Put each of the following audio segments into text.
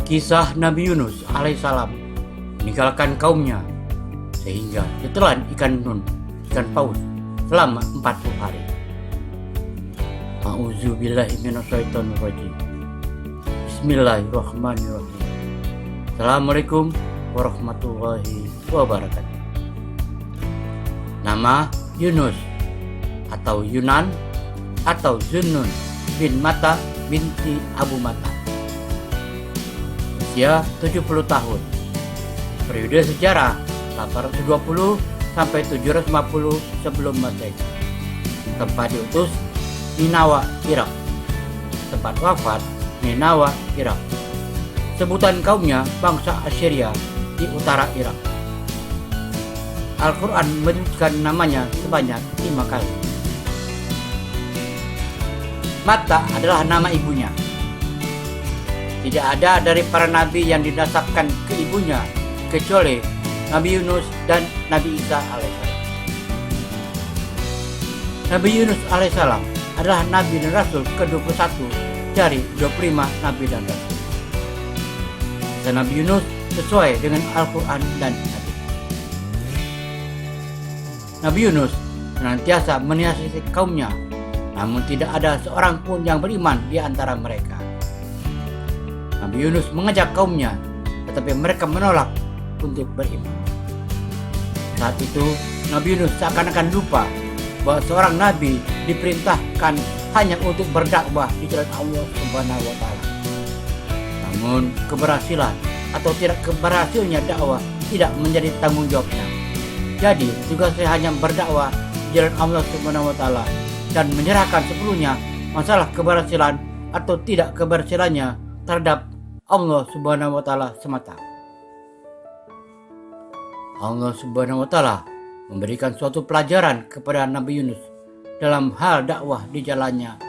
Kisah Nabi Yunus alaihissalam meninggalkan kaumnya sehingga ditelan ikan paus selama 40 hari. A'udzubillahi minasyaitonirrajim. Bismillahirrahmanirrahim. Assalamualaikum warahmatullahi wabarakatuh. Nama Yunus atau Yunan atau Zunnun bin Matta binti Abu Matta. Usia 70 tahun. Periode sejarah 820 sampai 750 sebelum Masehi. Tempat diutus Ninawa, Irak. Tempat wafat Ninawa, Irak. Sebutan kaumnya bangsa Assyria di utara Irak. Al-Quran menyebutkan namanya sebanyak 5 kali. Matta adalah nama ibunya. Tidak ada dari para nabi yang dinasabkan ke ibunya kecuali Nabi Yunus dan Nabi Isa alaihissalam. Nabi Yunus alaihissalam adalah nabi dan rasul ke-21 dari 25 nabi dan rasul. Kisah Nabi Yunus sesuai dengan Al-Quran dan Hadis. Nabi Yunus senantiasa menasihati kaumnya, namun tidak ada seorang pun yang beriman di antara mereka. Nabi Yunus mengajak kaumnya, tetapi mereka menolak untuk beriman. Saat itu, Nabi Yunus seakan-akan lupa bahwa seorang nabi diperintahkan hanya untuk berdakwah di jalan Allah Subhanahu wa Ta'ala. Namun, keberhasilan atau tidak keberhasilnya dakwah tidak menjadi tanggung jawabnya. Jadi, tugasnya hanya berdakwah di jalan Allah Subhanahu wa Ta'ala dan menyerahkan sepenuhnya masalah keberhasilan atau tidak keberhasilannya terhadap Allah Subhanahu wa Ta'ala semata. Allah Subhanahu wa Ta'ala memberikan suatu pelajaran kepada Nabi Yunus dalam hal dakwah di jalannya.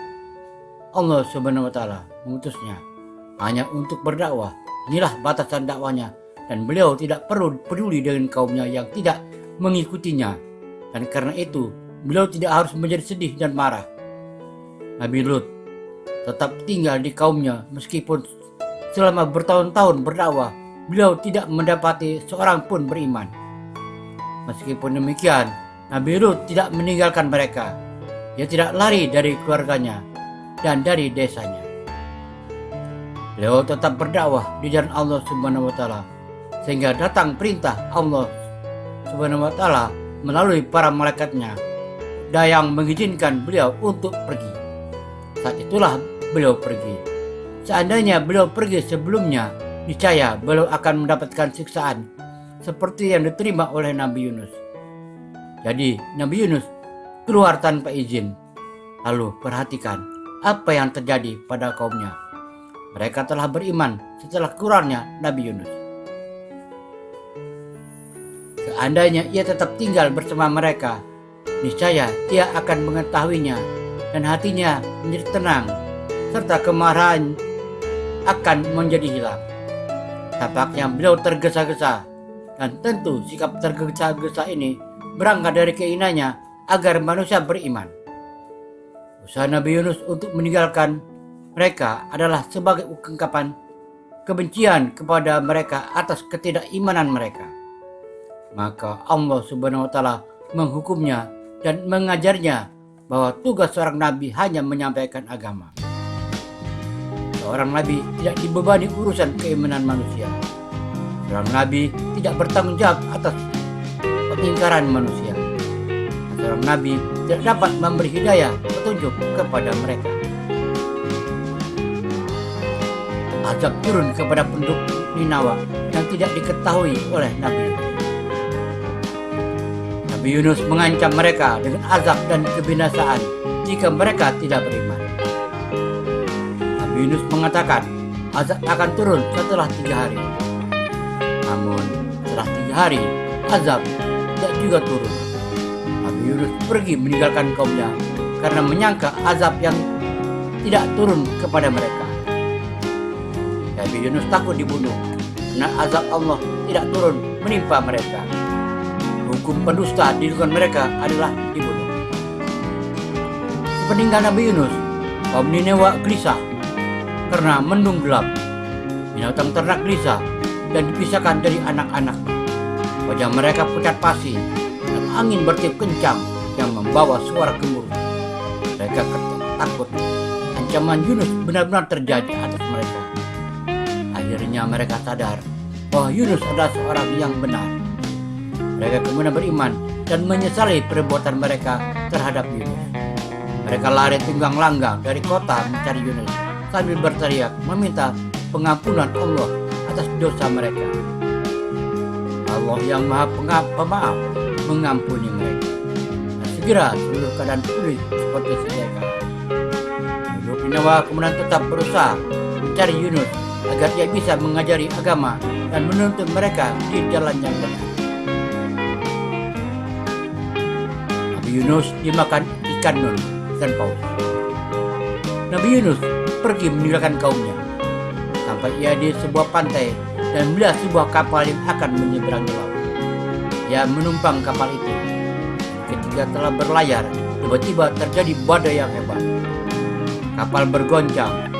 Allah Subhanahu wa Ta'ala mengutusnya hanya untuk berdakwah. Inilah batasan dakwanya, dan beliau tidak perlu peduli dengan kaumnya yang tidak mengikutinya, dan karena itu beliau tidak harus menjadi sedih dan marah. Nabi Lut tetap tinggal di kaumnya meskipun selama bertahun-tahun berdakwah beliau tidak mendapati seorang pun beriman. Meskipun demikian, Nabi Lut tidak meninggalkan mereka. Dia tidak lari dari keluarganya dan dari desanya. Beliau tetap berdakwah di jalan Allah Subhanahu wa Ta'ala sehingga datang perintah Allah Subhanahu wa Ta'ala melalui para malaikatnya yang mengizinkan beliau untuk pergi. Saat itulah beliau pergi. Seandainya beliau pergi sebelumnya, niscaya beliau akan mendapatkan siksaan seperti yang diterima oleh Nabi Yunus. Jadi Nabi Yunus keluar tanpa izin. Lalu perhatikan apa yang terjadi pada kaumnya. Mereka telah beriman setelah keluarnya Nabi Yunus. Seandainya ia tetap tinggal bersama mereka, niscaya ia akan mengetahuinya dan hatinya menjadi tenang, serta kemarahan akan menjadi hilang. Tampaknya beliau tergesa-gesa, dan tentu sikap tergesa-gesa ini berangkat dari keinginannya agar manusia beriman. Usaha Nabi Yunus untuk meninggalkan mereka adalah sebagai ungkapan kebencian kepada mereka atas ketidakimanan mereka. Maka Allah Subhanahu wa Ta'ala menghukumnya dan mengajarnya bahwa tugas seorang nabi hanya menyampaikan agama. Seorang nabi tidak dibebani urusan keimanan manusia. Seorang nabi tidak bertanggung jawab atas pengingkaran manusia. Seorang nabi tidak dapat memberi hidayah petunjuk kepada mereka. Azab turun kepada penduduk Ninawa yang tidak diketahui oleh Nabi Yunus. Nabi Yunus mengancam mereka dengan azab dan kebinasaan jika mereka tidak beriman. Nabi Yunus mengatakan azab akan turun setelah 3 hari. Namun setelah 3 hari azab tidak juga turun. Nabi Yunus pergi meninggalkan kaumnya karena menyangka azab yang tidak turun kepada mereka. Nabi Yunus takut dibunuh karena azab Allah tidak turun menimpa mereka. Hukum pendusta di lingkungan mereka adalah dibunuh. Sepeninggal Nabi Yunus, kaum Ninawa gelisah karena mendung gelap. binatang ternak gelisah dan dipisahkan dari anak-anaknya. Wajah mereka pucat pasi dan angin bertiup kencang yang membawa suara gemuruh. Mereka takut ancaman Yunus benar-benar terjadi atas mereka. Akhirnya mereka sadar bahwa Yunus adalah seorang yang benar. Mereka kemudian beriman dan menyesali perbuatan mereka terhadap Yunus. Mereka lari tunggang langgang dari kota mencari Yunus sambil berteriak meminta pengampunan Allah atas dosa mereka. Allah yang Maha Pemaaf mengampuni mereka. Dan segera seluruh keadaan pulih seperti sedia kala. Penduduk Ninawa kemudian tetap berusaha mencari Yunus agar dia bisa mengajari agama dan menuntun mereka di jalan yang benar. Nabi Yunus dimakan ikan nun dan paus. Nabi Yunus pergi meninggalkan kaumnya sampai ia di sebuah pantai dan melihat sebuah kapal yang akan menyeberangi laut. Ia menumpang kapal itu. Ketika telah berlayar, tiba-tiba terjadi badai yang hebat. Kapal bergoncang.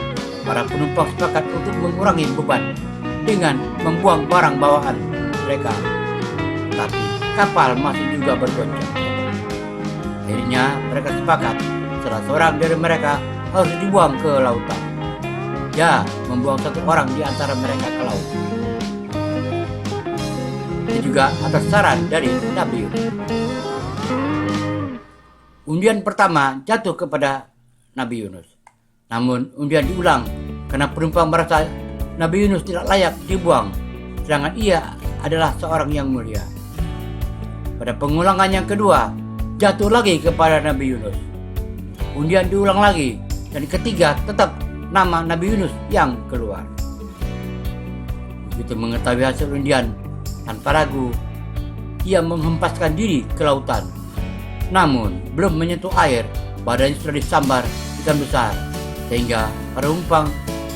Para penumpang sepakat untuk mengurangi beban dengan membuang barang bawaan mereka. Tapi kapal masih juga bergoncang. Akhirnya mereka sepakat salah seorang dari mereka harus dibuang ke lautan. Dia membuang satu orang di antara mereka ke laut. Ini juga atas saran dari Nabi Yunus. Undian pertama jatuh kepada Nabi Yunus. Namun undian diulang karena penumpang merasa Nabi Yunus tidak layak dibuang, sedangkan ia adalah seorang yang mulia. Pada pengulangan yang kedua, jatuh lagi kepada Nabi Yunus. Undian diulang lagi, dan ketiga tetap nama Nabi Yunus yang keluar. Begitu mengetahui hasil undian, tanpa ragu, ia menghempaskan diri ke lautan. Namun, belum menyentuh air, badannya sudah disambar ikan besar, sehingga para penumpang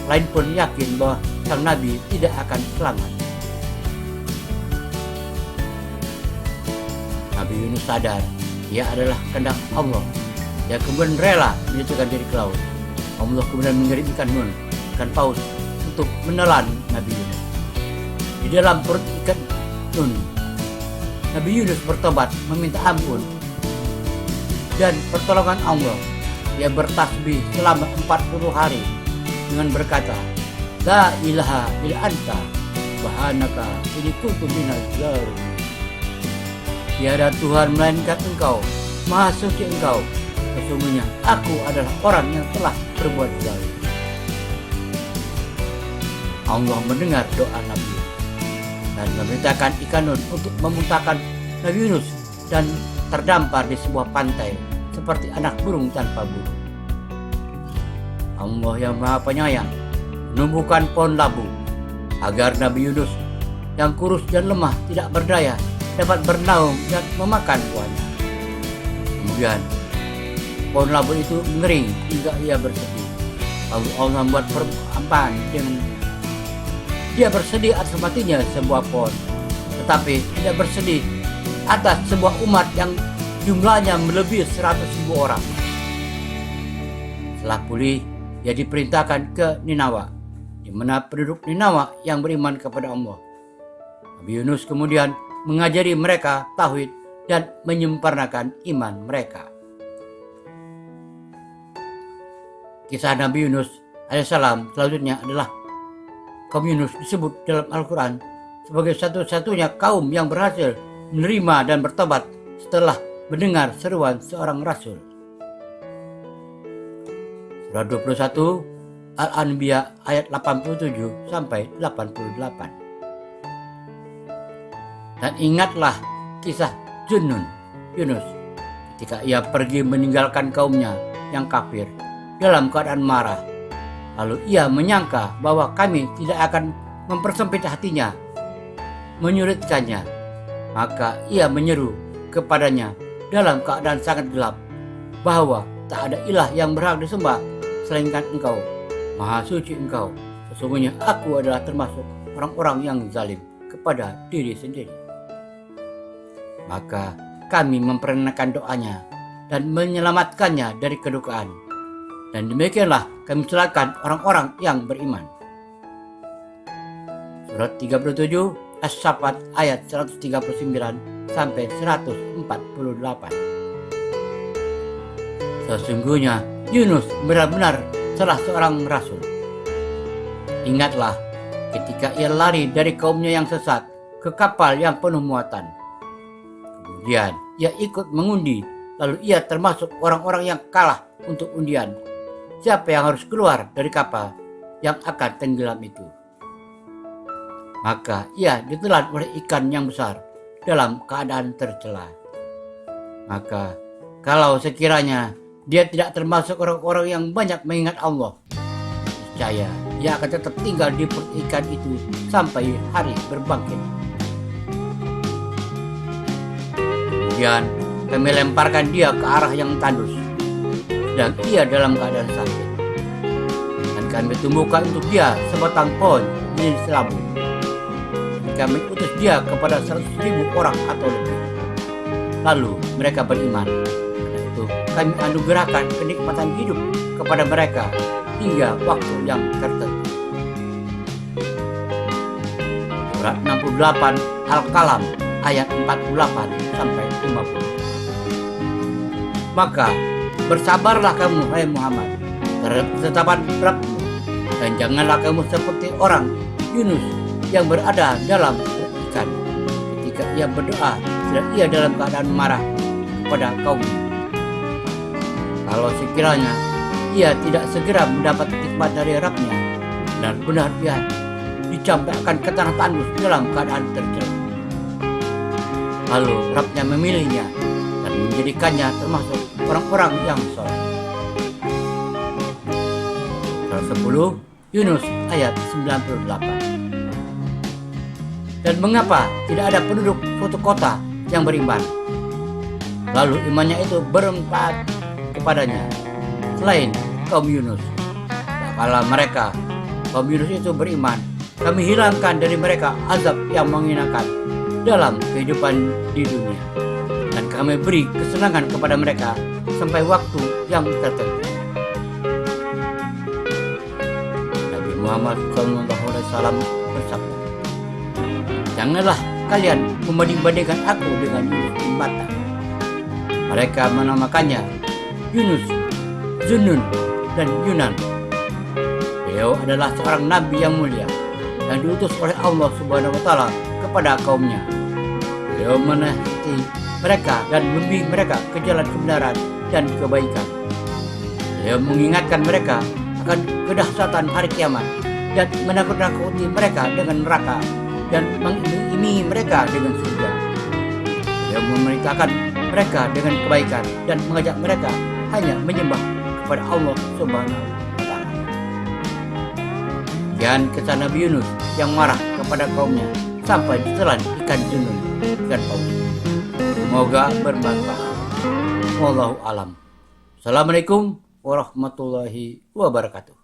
lain pun yakin bahwa sang Nabi tidak akan selamat. Nabi Yunus sadar, ia adalah kehendak Allah. Dia kemudian rela menjatuhkan diri ke laut. Allah kemudian mengirim ikan nun, ikan paus, untuk menelan Nabi Yunus. Di dalam perut ikan nun, Nabi Yunus bertobat meminta ampun dan pertolongan Allah. Dia bertasbih selama 40 hari dengan berkata, La ilaha illa anta subhanaka inni kuntu minaz zalimin. Tiada Tuhan melainkan Engkau, Maha Suci Engkau. Sesungguhnya aku adalah orang yang telah berbuat zalim. Allah mendengar doa Nabi Yunus dan memerintahkan ikan nun untuk memuntahkan Nabi Yunus dan terdampar di sebuah pantai seperti anak burung tanpa bulu. Allah yang Maha Penyayang menumbuhkan pohon labu agar Nabi Yunus yang kurus dan lemah tidak berdaya dapat bernaung dan memakan buahnya. Kemudian pohon labu itu mengering hingga ia bersedih. Lalu Allah membuat perkampaan dengan dia bersedih atas matinya sebuah pohon, tetapi tidak bersedih atas sebuah umat yang jumlahnya melebihi 100.000 orang. Setelah pulih, ia diperintahkan ke Ninawa, di mana penduduk Ninawa yang beriman kepada Allah. Nabi Yunus kemudian mengajari mereka tauhid dan menyempurnakan iman mereka. Kisah Nabi Yunus alaihissalam selanjutnya adalah kaum Yunus disebut dalam Al-Quran sebagai satu-satunya kaum yang berhasil menerima dan bertobat setelah mendengar seruan seorang Rasul. Surah 21 Al-Anbiya ayat 87 sampai 88. Dan ingatlah kisah Yunus ketika ia pergi meninggalkan kaumnya yang kafir dalam keadaan marah. Lalu ia menyangka bahwa kami tidak akan mempersempit hatinya, menyulitkannya. Maka ia menyeru kepadanya dalam keadaan sangat gelap bahwa tak ada ilah yang berhak disembah selainkan Engkau, Maha Suci Engkau. Sesungguhnya aku adalah termasuk orang-orang yang zalim kepada diri sendiri. Maka kami memperkenankan doanya dan menyelamatkannya dari kedukaan. Dan demikianlah kami celakakan orang-orang yang beriman. Surat 37 As-Saffat ayat 139 sampai 148. Sesungguhnya Yunus benar-benar salah seorang rasul. Ingatlah ketika ia lari dari kaumnya yang sesat ke kapal yang penuh muatan. Kemudian ia ikut mengundi, lalu ia termasuk orang-orang yang kalah untuk undian. Siapa yang harus keluar dari kapal yang akan tenggelam itu? Maka ia ditelan oleh ikan yang besar dalam keadaan tercela. Maka kalau sekiranya dia tidak termasuk orang-orang yang banyak mengingat Allah, niscaya ia akan tetap tinggal di perut ikan itu sampai hari berbangkit. Kemudian kami lemparkan dia ke arah yang tandus, sedang ia dalam keadaan sakit. Dan kami tumbuhkan untuk dia sebatang pohon jenis labu. Kami utus dia kepada 100.000 orang atau lebih. Lalu mereka beriman. Karena itu kami anugerahkan kenikmatan hidup kepada mereka hingga waktu yang tertentu. Surat 68 Al-Qalam ayat 48 sampai 50. Maka bersabarlah kamu, hai Muhammad, terhadap ketetapan Rabbmu, dan janganlah kamu seperti orang Yunus yang berada dalam perut ikan ketika ia berdoa sedang ia dalam keadaan marah kepada kaumnya. Kalau sekiranya ia tidak segera mendapat hikmat dari Rabbnya, benar-benar ia dicampakkan ke tanah tandus dalam keadaan tercela. Lalu Rabbnya memilihnya dan menjadikannya termasuk orang-orang yang soleh. Surah 10 Yunus ayat 98. Dan mengapa tidak ada penduduk suatu kota yang beriman? Lalu imannya itu bermanfaat kepadanya selain kaum Yunus. Kalau mereka kaum Yunus itu beriman, kami hilangkan dari mereka azab yang menghinakan dalam kehidupan di dunia, dan kami beri kesenangan kepada mereka sampai waktu yang tertentu. Nabi Muhammad SAW bersabda, janganlah kalian membanding-bandingkan aku dengan Yunus bin Matta. Mereka menamakannya Yunus, Zunnun, dan Yunan. Beliau adalah seorang nabi yang mulia yang diutus oleh Allah Subhanahu wa Ta'ala kepada kaumnya. Beliau menasihati mereka dan membimbing mereka ke jalan kebenaran dan kebaikan. Beliau mengingatkan mereka akan kedahsyatan hari kiamat dan menakut-nakuti mereka dengan neraka dan mengiming-imingi mereka dengan surga. Beliau memerintahkan mereka dengan kebaikan dan mengajak mereka hanya menyembah kepada Allah Subhanahu wa Ta'ala. Dan kisah Nabi Yunus yang marah kepada kaumnya sampai ditelan ikan junun ikan paus. Semoga bermanfaat. Wallahu alam. Assalamualaikum warahmatullahi wabarakatuh.